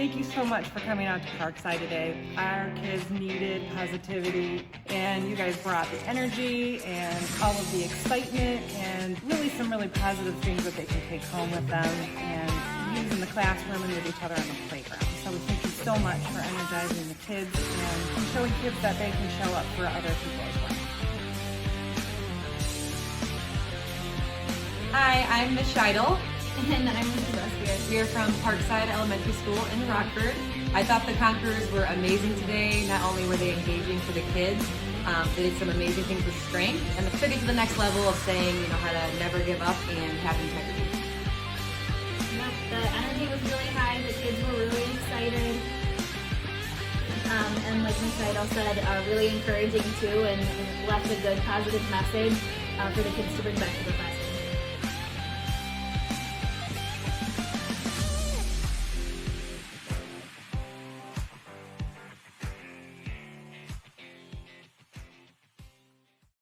Thank you so much for coming out to Parkside today. Our kids needed positivity, and you guys brought the energy and all of the excitement and some really positive things that they can take home with them and use in the classroom and with each other on the playground. So we thank you so much for energizing the kids and showing kids that they can show up for other people as well. Hi, I'm Miss Scheidel. And I'm Mrs. Ruskier. We are from Parkside Elementary School in Rockford. I thought the Conquerors were amazing today. Not only were they engaging for the kids, they did some amazing things with strength, and took it to the next level of saying, how to never give up and have integrity. Yeah, the energy was really high. The kids were really excited. And like Ms. Scheidel said, really encouraging too, and left a good positive message for the kids to bring back to the classroom.